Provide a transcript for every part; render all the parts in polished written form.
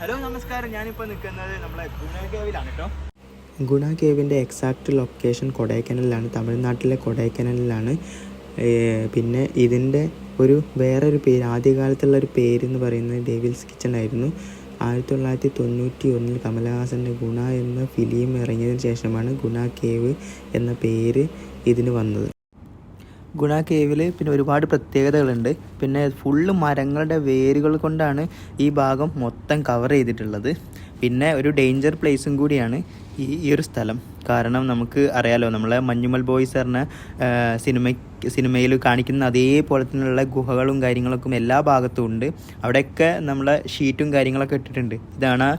Hello നമസ്കാരം. ഞാനിപ്പോൾ നിൽക്കുന്നത് നമ്മളെ ഗുണ കേവിലാണ് കേട്ടോ. ഗുണ കേവിൻ്റെ എക്സാക്റ്റ് ലൊക്കേഷൻ കൊടൈക്കനാലിലാണ്, തമിഴ്നാട്ടിലെ കൊടൈക്കനാലിലാണ്. പിന്നെ ഇതിൻ്റെ വേറൊരു പേര്, ആദ്യകാലത്തുള്ളൊരു പേരെന്ന് പറയുന്നത് ഡെവിൾസ് കിച്ചൺ ആയിരുന്നു. 1991 കമലഹാസൻ്റെ ഗുണ എന്ന ഫിലിം ഇറങ്ങിയതിന് ശേഷമാണ് ഗുണ കേവ് എന്ന പേര് ഇതിന് വന്നത്. ഗുണ കേവിൽ പിന്നെ ഒരുപാട് പ്രത്യേകതകളുണ്ട്. പിന്നെ ഫുള്ള് മരങ്ങളുടെ വേരുകൾ കൊണ്ടാണ് ഈ ഭാഗം മൊത്തം കവർ ചെയ്തിട്ടുള്ളത്. പിന്നെ ഒരു ഡേഞ്ചർ പ്ലേസും കൂടിയാണ് ഈ ഒരു സ്ഥലം. കാരണം നമുക്ക് അറിയാലോ, നമ്മളെ മഞ്ഞുമൽ ബോയ്സ് പറഞ്ഞ സിനിമയിൽ കാണിക്കുന്ന അതേപോലെ തന്നെയുള്ള ഗുഹകളും കാര്യങ്ങളൊക്കെ എല്ലാ ഭാഗത്തും ഉണ്ട്. അവിടെയൊക്കെ നമ്മളെ ഷീറ്റും കാര്യങ്ങളൊക്കെ ഇട്ടിട്ടുണ്ട്. ഇതാണ്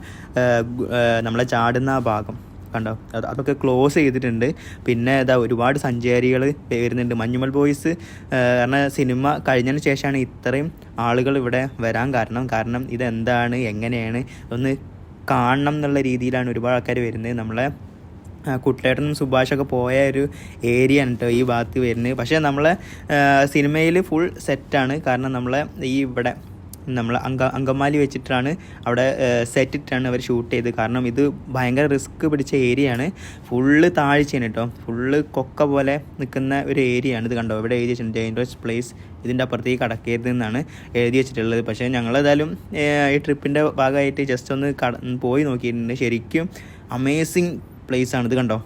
നമ്മളെ ചാടുന്ന ആ ഭാഗം കണ്ടോ, അതൊക്കെ ക്ലോസ് ചെയ്തിട്ടുണ്ട്. പിന്നെ ഒരുപാട് സഞ്ചാരികൾ വരുന്നുണ്ട്. മഞ്ഞുമൽ ബോയ്സ് കാരണം സിനിമ കഴിഞ്ഞതിന് ശേഷമാണ് ഇത്രയും ആളുകൾ ഇവിടെ വരാൻ കാരണം ഇതെന്താണ്, എങ്ങനെയാണ് ഒന്ന് കാണണം എന്നുള്ള രീതിയിലാണ് ഒരുപാട് ആൾക്കാർ വരുന്നത്. നമ്മളെ കുട്ടേട്ടനും സുഭാഷൊക്കെ പോയ ഒരു ഏരിയ ആണ് കേട്ടോ ഈ ഭാഗത്ത് വരുന്നത്. പക്ഷേ നമ്മളെ സിനിമയിൽ ഫുൾ സെറ്റാണ്. കാരണം നമ്മളെ ഇവിടെ നമ്മൾ അങ്കമാലി വെച്ചിട്ടാണ് അവിടെ സെറ്റിട്ടാണ് അവർ ഷൂട്ട് ചെയ്ത്. കാരണം ഇത് ഭയങ്കര റിസ്ക് പിടിച്ച ഏരിയയാണ്. ഫുള്ള് താഴ്ചയാണ് കേട്ടോ, ഫുള്ള് കൊക്ക പോലെ നിൽക്കുന്ന ഒരു ഏരിയയാണ്. ഇത് കണ്ടോ, ഇവിടെ എഴുതി വെച്ചിട്ടുണ്ട് ഡേഞ്ചറസ് പ്ലേസ്, ഇതിൻ്റെ അപ്പുറത്തേക്ക് കടക്കരുത് എന്നാണ് എഴുതി വെച്ചിട്ടുള്ളത്. പക്ഷേ ഞങ്ങളേതായാലും ഈ ട്രിപ്പിൻ്റെ ഭാഗമായിട്ട് ജസ്റ്റ് ഒന്ന് പോയി നോക്കിയിട്ടുണ്ട്. ശരിക്കും അമേസിങ് പ്ലേസാണ്. ഇത് കണ്ടോ,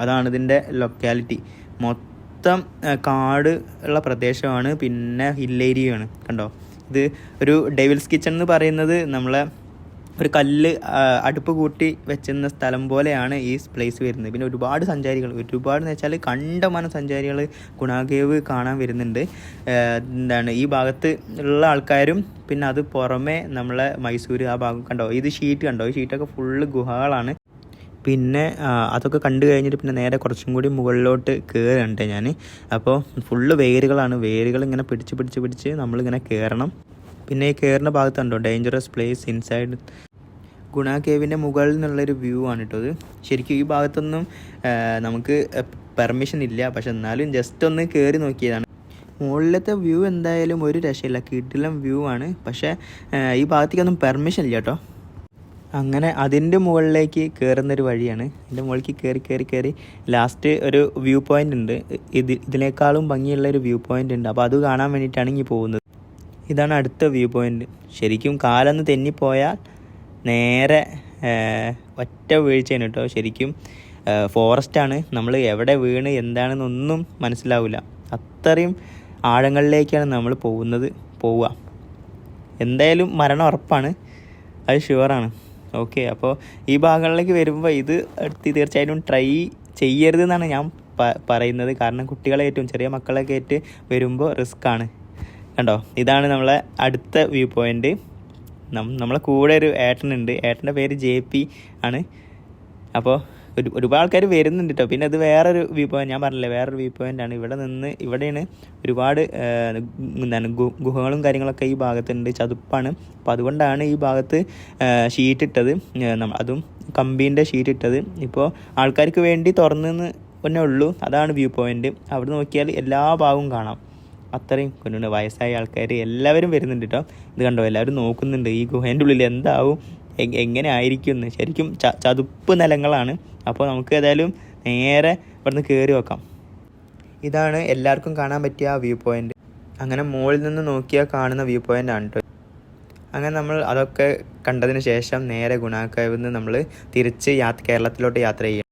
അതാണ് ഇതിൻ്റെ ലൊക്കാലിറ്റി. മൊത്തം കാട് ഉള്ള പ്രദേശമാണ്, പിന്നെ ഹിൽ ഏരിയയാണ്. കണ്ടോ, ഇത് ഒരു ഡെവിൾസ് കിച്ചൺ എന്ന് പറയുന്നത് നമ്മളെ ഒരു കല്ല് അടുപ്പ് കൂട്ടി വെച്ചിരുന്ന സ്ഥലം പോലെയാണ് ഈ പ്ലേസ് വരുന്നത്. പിന്നെ ഒരുപാട് എന്ന് വെച്ചാൽ കണ്ടമാനം സഞ്ചാരികൾ ഗുണ കേവ് കാണാൻ വരുന്നുണ്ട്. ഈ ഭാഗത്ത് ഉള്ള ആൾക്കാരും പിന്നെ അത് പുറമെ നമ്മളെ മൈസൂർ ആ ഭാഗം കണ്ടോ, ഇത് ഷീറ്റ് കണ്ടോ, ഈ ഷീറ്റൊക്കെ ഫുള്ള് ഗുഹകളാണ്. പിന്നെ അതൊക്കെ കണ്ടു കഴിഞ്ഞിട്ട് പിന്നെ നേരെ കുറച്ചും കൂടി മുകളിലോട്ട് കയറുന്നുണ്ട് ഞാൻ. അപ്പോൾ ഫുള്ള് വേരുകൾ ഇങ്ങനെ പിടിച്ച് നമ്മളിങ്ങനെ കയറണം. പിന്നെ ഈ കയറുന്ന ഭാഗത്തുണ്ടോ ഡേഞ്ചറസ് പ്ലേസ് ഇൻസൈഡ്. ഗുണ കേവിൻ്റെ മുകളിൽ നിന്നുള്ളൊരു വ്യൂ ആണ് കേട്ടോ ഇത്. ശരിക്കും ഈ ഭാഗത്തൊന്നും നമുക്ക് പെർമിഷൻ ഇല്ല, പക്ഷെ എന്നാലും ജസ്റ്റ് ഒന്ന് കയറി നോക്കിയതാണ്. മുകളിലത്തെ വ്യൂ എന്തായാലും ഒരു രക്ഷയില്ല, കിടിലം വ്യൂ ആണ്. പക്ഷേ ഈ ഭാഗത്തേക്കൊന്നും പെർമിഷൻ ഇല്ല കേട്ടോ. അങ്ങനെ അതിൻ്റെ മുകളിലേക്ക് കയറുന്നൊരു വഴിയാണ്. അതിൻ്റെ മുകളിലേക്ക് കയറി ലാസ്റ്റ് ഒരു വ്യൂ പോയിൻ്റ് ഉണ്ട്. ഇതിനേക്കാളും ഭംഗിയുള്ളൊരു വ്യൂ പോയിൻ്റ് ഉണ്ട്. അപ്പോൾ അത് കാണാൻ വേണ്ടിയിട്ടാണ് ഇങ്ങനെ പോകുന്നത്. ഇതാണ് അടുത്ത വ്യൂ പോയിൻ്റ്. ശരിക്കും കാലൊന്ന് തെന്നിപ്പോയാൽ നേരെ ഒറ്റ വീഴ്ചയാണ് കേട്ടോ. ശരിക്കും ഫോറസ്റ്റാണ്, നമ്മൾ എവിടെ വീണ് എന്താണെന്നൊന്നും മനസ്സിലാവില്ല. അത്രയും ആഴങ്ങളിലേക്കാണ് നമ്മൾ പോവുക. എന്തായാലും മരണം ഉറപ്പാണ്, അത് ഷുവറാണ്. ഓക്കെ, അപ്പോൾ ഈ ഭാഗങ്ങളിലേക്ക് വരുമ്പോൾ ഇത് തീർച്ചയായിട്ടും ട്രൈ ചെയ്യരുതെന്നാണ് ഞാൻ പറയുന്നത്. കാരണം കുട്ടികളേറ്റും ചെറിയ മക്കളൊക്കെ ആയിട്ട് വരുമ്പോൾ റിസ്ക്കാണ്. കണ്ടോ, ഇതാണ് നമ്മളെ അടുത്ത വ്യൂ പോയിൻ്റ്. നമ്മളെ കൂടെ ഒരു ഏട്ടനുണ്ട്, ഏട്ടൻ്റെ പേര് JP ആണ്. അപ്പോൾ ഒരുപാട് ആൾക്കാർ വരുന്നുണ്ട് കേട്ടോ. പിന്നെ അത് വേറൊരു വ്യൂ പോയിൻ്റ്, ഞാൻ പറഞ്ഞില്ലേ വേറൊരു വ്യൂ പോയിൻ്റാണ്. ഇവിടെയാണ് ഒരുപാട് ഗുഹകളും കാര്യങ്ങളൊക്കെ ഈ ഭാഗത്തുണ്ട്, ചതുപ്പാണ്. അപ്പോൾ അതുകൊണ്ടാണ് ഈ ഭാഗത്ത് ഷീറ്റ് ഇട്ടത്, അതും കമ്പീൻ്റെ ഷീറ്റ് ഇട്ടത്. ഇപ്പോൾ ആൾക്കാർക്ക് വേണ്ടി തുറന്നെന്ന് തന്നെ ഉള്ളൂ. അതാണ് വ്യൂ പോയിൻ്റ്. അവിടെ നോക്കിയാൽ എല്ലാ ഭാഗവും കാണാം. അത്രയും കൊണ്ടുണ്ട്, വയസ്സായ ആൾക്കാർ എല്ലാവരും വരുന്നുണ്ട് കേട്ടോ. ഇത് കണ്ടോ, എല്ലാവരും നോക്കുന്നുണ്ട് ഈ ഗുഹേൻ്റെ ഉള്ളിൽ എന്താവും, എങ്ങനെ ആയിരിക്കും എന്ന്. ശരിക്കും ചതുപ്പ് നിലങ്ങളാണ്. അപ്പോൾ നമുക്ക് ഏതായാലും നേരെ ഇവിടുന്ന് കയറി വെക്കാം. ഇതാണ് എല്ലാവർക്കും കാണാൻ പറ്റിയ ആ വ്യൂ പോയിൻ്റ്. അങ്ങനെ മുകളിൽ നിന്ന് നോക്കിയാൽ കാണുന്ന വ്യൂ പോയിൻ്റ് ആണ് കേട്ടോ. അങ്ങനെ നമ്മൾ അതൊക്കെ കണ്ടതിന് ശേഷം നേരെ ഗുണ കേവിൽ നിന്ന് നമ്മൾ തിരിച്ച് കേരളത്തിലോട്ട് യാത്ര ചെയ്യും.